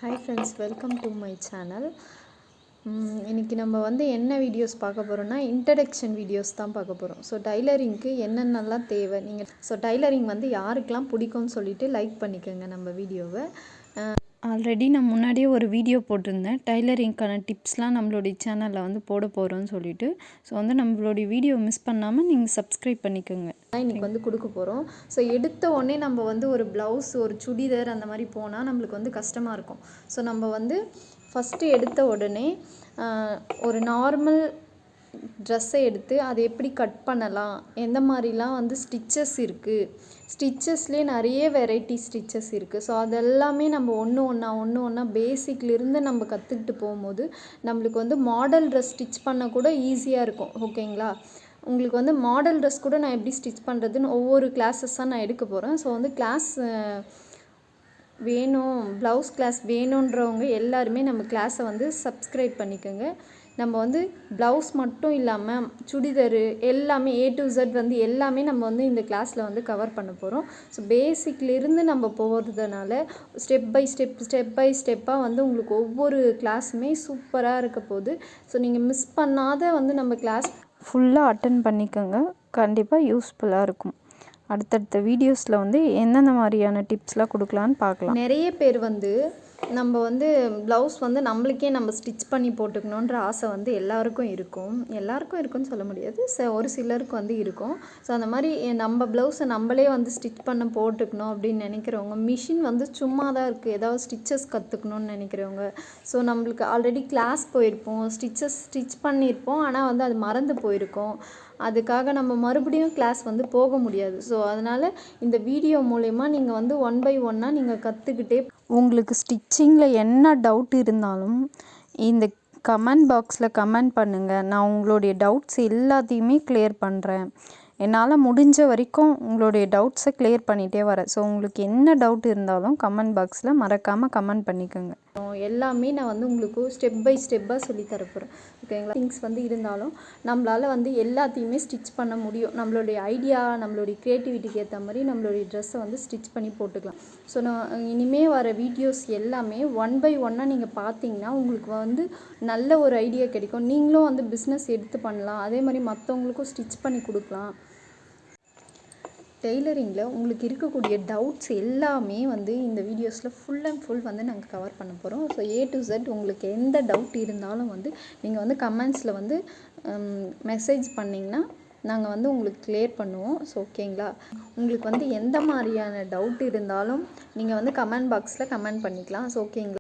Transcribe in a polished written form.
Hi friends, welcome to my channel. இன்றைக்கி நம்ம என்ன வீடியோஸ் பார்க்க போகிறோம்னா இன்ட்ரடக்ஷன் வீடியோஸ் தான் பார்க்க போகிறோம். ஸோ டைலரிங்க்கு என்னென்னலாம் தேவை, நீங்கள் டைலரிங் யாருக்கெல்லாம் பிடிக்கும்னு சொல்லிவிட்டு லைக் பண்ணிக்கோங்க நம்ம வீடியோவை. ஆல்ரெடி நான் முன்னாடியே ஒரு வீடியோ போட்டிருந்தேன், டைலரிங்க்கான டிப்ஸ்லாம் நம்மளுடைய சேனலில் போட போகிறோன்னு சொல்லிட்டு. ஸோ நம்மளுடைய வீடியோ மிஸ் பண்ணாமல் நீங்கள் சப்ஸ்கிரைப் பண்ணிக்கோங்க. இன்றைக்கி கொடுக்க போகிறோம். ஸோ எடுத்த உடனே நம்ம ஒரு ப்ளவுஸ், ஒரு சுடிதார் அந்த மாதிரி போனால் நம்மளுக்கு கஷ்டமாக இருக்கும். ஸோ நம்ம ஃபஸ்ட்டு எடுத்த உடனே ஒரு நார்மல் ட்ரெஸ்ஸை எடுத்து அதை எப்படி கட் பண்ணலாம், எந்த மாதிரிலாம் ஸ்டிச்சஸ் இருக்குது, ஸ்டிச்சஸ்லேயே நிறைய வெரைட்டி ஸ்டிச்சஸ் இருக்குது. ஸோ அதெல்லாமே நம்ம ஒன்று ஒன்றா பேசிக்லேருந்து நம்ம கற்றுக்கிட்டு போகும்போது நம்மளுக்கு மாடல் ட்ரெஸ் ஸ்டிச் பண்ண கூட ஈஸியாக இருக்கும். ஓகேங்களா? உங்களுக்கு மாடல் ட்ரெஸ் கூட நான் எப்படி ஸ்டிச் பண்ணுறதுன்னு ஒவ்வொரு கிளாஸஸாக நான் எடுக்க போகிறேன். ஸோ கிளாஸ் வேணும், ப்ளவுஸ் கிளாஸ் வேணுன்றவங்க எல்லாருமே நம்ம கிளாஸை சப்ஸ்கிரைப் பண்ணிக்கோங்க. நம்ம ப்ளவுஸ் மட்டும் இல்லாமல் சுடிதாரு எல்லாமே A to Z எல்லாமே நம்ம இந்த கிளாஸில் கவர் பண்ண போகிறோம். ஸோ பேசிக்லேருந்து நம்ம போகிறதுனால ஸ்டெப் பை ஸ்டெப்பாக உங்களுக்கு ஒவ்வொரு கிளாஸுமே சூப்பராக இருக்க போகுது. ஸோ நீங்கள் மிஸ் பண்ணாத நம்ம கிளாஸ் ஃபுல்லாக அட்டன் பண்ணிக்கோங்க. கண்டிப்பாக யூஸ்ஃபுல்லாக இருக்கும். அடுத்தடுத்த வீடியோஸில் எந்தெந்த மாதிரியான டிப்ஸ்லாம் கொடுக்கலான்னு பார்க்கலாம். நிறைய பேர் நம்ம ப்ளவுஸ் நம்மளுக்கே நம்ம ஸ்டிச் பண்ணி போட்டுக்கணுன்ற ஆசை எல்லாருக்கும் இருக்கும்னு சொல்ல முடியாது, ஒரு சிலருக்கு இருக்கும். ஸோ அந்த மாதிரி நம்ம ப்ளவுஸை நம்மளே ஸ்டிச் பண்ண போட்டுக்கணும் அப்படின்னு நினைக்கிறவங்க, மிஷின் சும்மா தான் இருக்குது, ஏதாவது ஸ்டிச்சஸ் கற்றுக்கணுன்னு நினைக்கிறவங்க, ஸோ நம்மளுக்கு ஆல்ரெடி கிளாஸ் போயிருப்போம், ஸ்டிச் பண்ணியிருப்போம், ஆனால் அது மறந்து போயிருக்கோம், அதுக்காக நம்ம மறுபடியும் கிளாஸ் போக முடியாது. ஸோ அதனால் இந்த வீடியோ மூலயமா நீங்கள் ஒன் பை ஒன்னாக நீங்கள் கற்றுக்கிட்டே, உங்களுக்கு ஸ்டிச்சிங்கில் என்ன டவுட் இருந்தாலும் இந்த கமெண்ட் பாக்ஸில் கமெண்ட் பண்ணுங்கள். நான் உங்களுடைய டவுட்ஸ் எல்லாத்தையுமே கிளியர் பண்ணுறேன். என்னால் முடிஞ்ச வரைக்கும் உங்களுடைய டவுட்ஸை கிளியர் பண்ணிகிட்டே வரேன். ஸோ உங்களுக்கு என்ன டவுட் இருந்தாலும் கமெண்ட் பாக்ஸில் மறக்காமல் கமெண்ட் பண்ணிக்கோங்க. எல்லாமே நான் உங்களுக்கு ஸ்டெப் பை ஸ்டெப்பாக சொல்லித்தரப்போகிறேன். ஓகேங்களா? திங்ஸ் இருந்தாலும் நம்மளால் எல்லாத்தையுமே ஸ்டிச் பண்ண முடியும். நம்மளுடைய ஐடியா, நம்மளுடைய க்ரியேட்டிவிட்டிக்கு ஏற்ற மாதிரி நம்மளுடைய ட்ரெஸ்ஸை ஸ்டிச் பண்ணி போட்டுக்கலாம். ஸோ நான் இனிமேல் வர வீடியோஸ் எல்லாமே ஒன் பை ஒன்னாக நீங்கள் பார்த்தீங்கன்னா உங்களுக்கு நல்ல ஒரு ஐடியா கிடைக்கும். நீங்களும் பிஸ்னஸ் எடுத்து பண்ணலாம், அதே மாதிரி மற்றவங்களுக்கும் ஸ்டிச் பண்ணி கொடுக்கலாம். டெய்லரிங்கில் உங்களுக்கு இருக்கக்கூடிய டவுட்ஸ் எல்லாமே இந்த வீடியோஸில் ஃபுல் அண்ட் ஃபுல் நாங்கள் கவர் பண்ண போகிறோம். ஸோ A to Z உங்களுக்கு எந்த டவுட் இருந்தாலும் நீங்கள் கமெண்ட்ஸில் மெசேஜ் பண்ணிங்கன்னா நாங்கள் உங்களுக்கு கிளியர் பண்ணுவோம். ஸோ ஓகேங்களா? உங்களுக்கு எந்த மாதிரியான டவுட் இருந்தாலும் நீங்கள் கமெண்ட் பாக்ஸில் கமெண்ட் பண்ணிக்கலாம். ஸோ ஓகேங்களா?